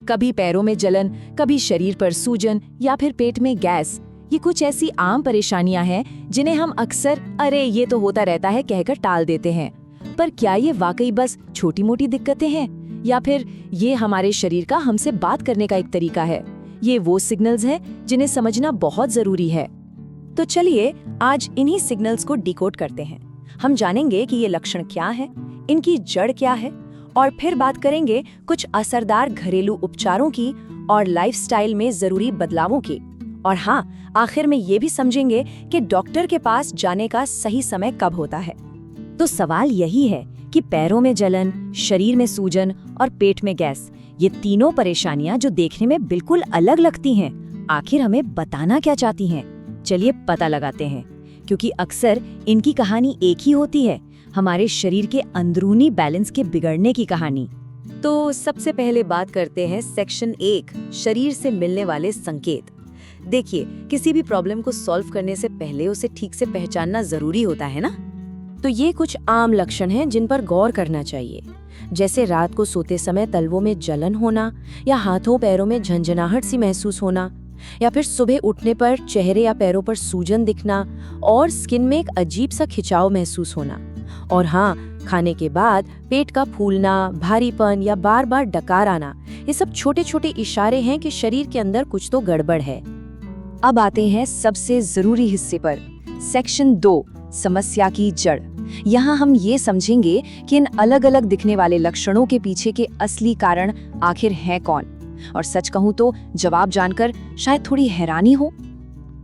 कभी पैरों में जलन, कभी शरीर पर सूजन या फिर पेट में गैस। ये कुछ ऐसी आम परेशानियां हैं जिन्हें हम अक्सर अरे ये तो होता रहता है कहकर टाल देते हैं। पर क्या ये वाकई बस छोटी मोटी दिक्कतें हैं या फिर ये हमारे शरीर का हमसे बात करने का एक तरीका है? ये वो सिग्नल्स हैं जिन्हें समझना बहुत जरूरी है। तो चलिए आज इन्हीं सिग्नल्स को डिकोड करते हैं। हम जानेंगे कि ये लक्षण क्या है, इनकी जड़ क्या है, और फिर बात करेंगे कुछ असरदार घरेलू उपचारों की और लाइफस्टाइल में जरूरी बदलावों की। और हाँ, आखिर में ये भी समझेंगे कि डॉक्टर के पास जाने का सही समय कब होता है। तो सवाल यही है कि पैरों में जलन, शरीर में सूजन और पेट में गैस, ये तीनों परेशानियां जो देखने में बिल्कुल अलग लगती हैं, आखिर हमें बताना क्या चाहती हैं? चलिए पता लगाते हैं, क्योंकि अक्सर इनकी कहानी एक ही होती है, हमारे शरीर के अंदरूनी बैलेंस के बिगड़ने की कहानी। तो सबसे पहले बात करते हैं सेक्शन 1, शरीर से मिलने वाले संकेत। देखिए, किसी भी प्रॉब्लम को सॉल्व करने से पहले उसे ठीक से पहचानना जरूरी होता है ना। तो ये कुछ आम लक्षण हैं जिन पर गौर करना चाहिए, जैसे रात को सोते समय तलवों में जलन होना, या हाथों पैरों में झंझनाहट सी महसूस होना, या फिर सुबह उठने पर चेहरे या पैरों पर सूजन दिखना और स्किन में एक अजीब सा खिंचाव महसूस होना। और हाँ, खाने के बाद पेट का फूलना, भारीपन या बार बार डकार आना, ये सब छोटे छोटे इशारे हैं कि शरीर के अंदर कुछ तो गड़बड़ है। अब आते हैं सबसे जरूरी हिस्से पर, सेक्शन 2, समस्या की जड़। यहाँ हम ये समझेंगे कि इन अलग अलग दिखने वाले लक्षणों के पीछे के असली कारण आखिर हैं कौन। और सच कहूँ तो जवाब जानकर शायद थोड़ी हैरानी हो।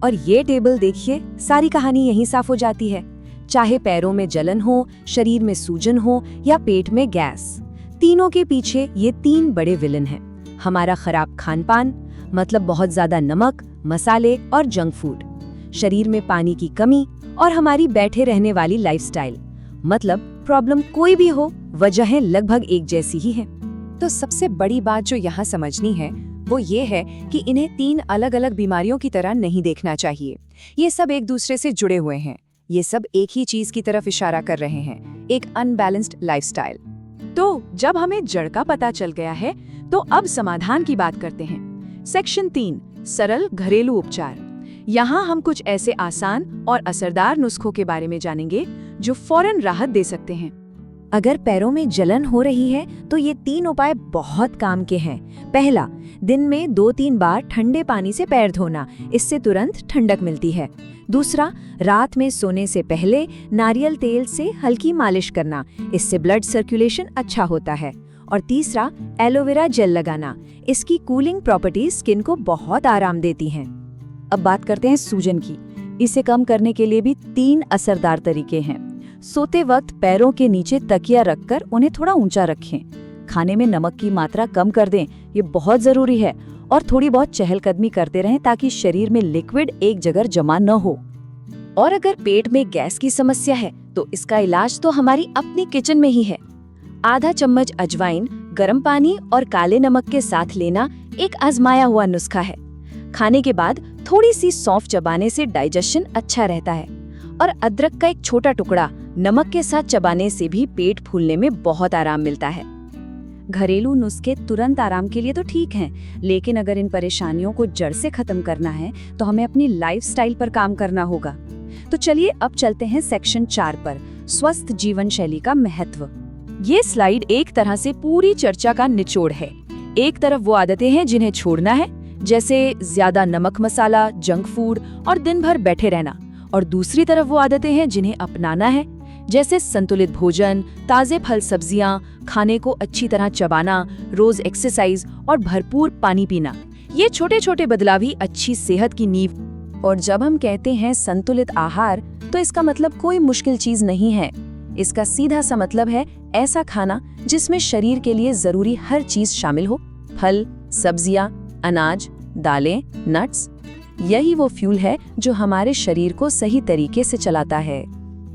और ये टेबल देखिए, सारी कहानी यहीं साफ हो जाती है। चाहे पैरों में जलन हो, शरीर में सूजन हो या पेट में गैस, तीनों के पीछे ये 3 बड़े विलन हैं। हमारा खराब खान-पान, मतलब बहुत ज्यादा नमक, मसाले और जंक फूड, शरीर में पानी की कमी, और हमारी बैठे रहने वाली लाइफस्टाइल। मतलब प्रॉब्लम कोई भी हो, वजहें लगभग एक जैसी ही हैं। तो सबसे बड़ी बात जो यहाँ समझनी है वो ये है कि इन्हें 3 अलग अलग बीमारियों की तरह नहीं देखना चाहिए। ये सब एक दूसरे से जुड़े हुए हैं, ये सब एक ही चीज की तरफ इशारा कर रहे हैं, एक अनबैलेंस्ड लाइफस्टाइल। तो जब हमें जड़ का पता चल गया है, तो अब समाधान की बात करते हैं। सेक्शन 3, सरल घरेलू उपचार। यहाँ हम कुछ ऐसे आसान और असरदार नुस्खों के बारे में जानेंगे जो फौरन राहत दे सकते हैं। अगर पैरों में जलन हो रही है तो ये 3 उपाय बहुत काम के हैं। पहला, दिन में 2-3 बार ठंडे पानी से पैर धोना, इससे तुरंत ठंडक मिलती है। दूसरा, रात में सोने से पहले नारियल तेल से हल्की मालिश करना, इससे ब्लड सर्कुलेशन अच्छा होता है। और तीसरा, एलोवेरा जेल लगाना, इसकी कूलिंग प्रॉपर्टीज स्किन को बहुत आराम देती हैं। अब बात करते हैं सूजन की। इसे कम करने के लिए भी 3 असरदार तरीके हैं। सोते वक्त पैरों के नीचे तकिया रखकर उन्हें थोड़ा ऊंचा रखें। खाने में नमक की मात्रा कम कर दें, ये बहुत जरूरी है। और थोड़ी बहुत चहलकदमी करते रहें ताकि शरीर में लिक्विड एक जगह जमा न हो। और अगर पेट में गैस की समस्या है तो इसका इलाज तो हमारी अपनी किचन में ही है। आधा चम्मच अजवाइन गर्म पानी और काले नमक के साथ लेना एक आजमाया हुआ नुस्खा है। खाने के बाद थोड़ी सी सौंफ चबाने से डाइजेशन अच्छा रहता है। और अदरक का एक छोटा टुकड़ा नमक के साथ चबाने से भी पेट फूलने में बहुत आराम मिलता है। घरेलू नुस्खे तुरंत आराम के लिए तो ठीक हैं, लेकिन अगर इन परेशानियों को जड़ से खत्म करना है तो हमें अपनी लाइफस्टाइल पर काम करना होगा। तो चलिए अब चलते हैं सेक्शन 4 पर, स्वस्थ जीवन शैली का महत्व। ये स्लाइड एक तरह से पूरी चर्चा का निचोड़ है। एक तरफ वो आदतें हैं जिन्हें छोड़ना है, जैसे ज्यादा नमक मसाला, जंक फूड और दिन भर बैठे रहना, और दूसरी तरफ वो आदतें हैं जिन्हें अपनाना है, जैसे संतुलित भोजन, ताजे फल सब्जियां, खाने को अच्छी तरह चबाना, रोज एक्सरसाइज और भरपूर पानी पीना। ये छोटे छोटे बदलाव ही अच्छी सेहत की नींव। और जब हम कहते हैं संतुलित आहार, तो इसका मतलब कोई मुश्किल चीज नहीं है। इसका सीधा सा मतलब है ऐसा खाना जिसमें शरीर के लिए जरूरी हर चीज शामिल हो, फल, सब्जियां, अनाज, दालें, नट्स। यही वो फ्यूल है जो हमारे शरीर को सही तरीके से चलाता है।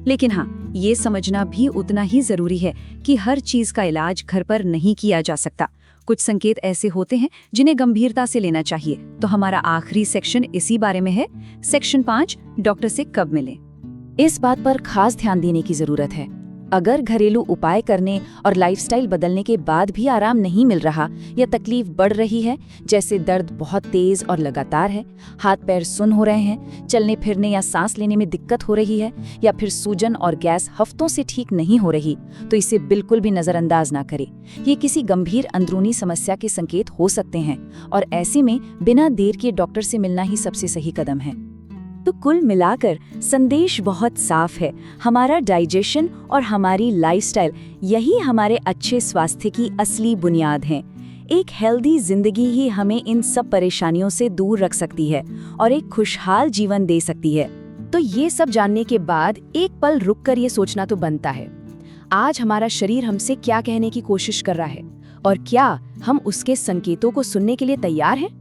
लेकिन हाँ, ये समझना भी उतना ही जरूरी है कि हर चीज का इलाज घर पर नहीं किया जा सकता। कुछ संकेत ऐसे होते हैं जिन्हें गंभीरता से लेना चाहिए। तो हमारा आखिरी सेक्शन इसी बारे में है। सेक्शन 5, डॉक्टर से कब मिलें। इस बात पर खास ध्यान देने की जरूरत है। अगर घरेलू उपाय करने और लाइफस्टाइल बदलने के बाद भी आराम नहीं मिल रहा या तकलीफ बढ़ रही है, जैसे दर्द बहुत तेज और लगातार है, हाथ पैर सुन्न हो रहे हैं, चलने फिरने या सांस लेने में दिक्कत हो रही है, या फिर सूजन और गैस हफ्तों से ठीक नहीं हो रही, तो इसे बिल्कुल भी नजरअंदाज ना करें। ये किसी गंभीर अंदरूनी समस्या के संकेत हो सकते हैं और ऐसे में बिना देर किए डॉक्टर से मिलना ही सबसे सही कदम है। तो कुल मिलाकर संदेश बहुत साफ है, हमारा डाइजेशन और हमारी लाइफस्टाइल यही हमारे अच्छे स्वास्थ्य की असली बुनियाद हैं। एक हेल्दी जिंदगी ही हमें इन सब परेशानियों से दूर रख सकती है और एक खुशहाल जीवन दे सकती है। तो ये सब जानने के बाद एक पल रुककर ये सोचना तो बनता है, आज हमारा शरीर हमसे क्या कहने की कोशिश कर रहा है और क्या हम उसके संकेतों को सुनने के लिए तैयार हैं।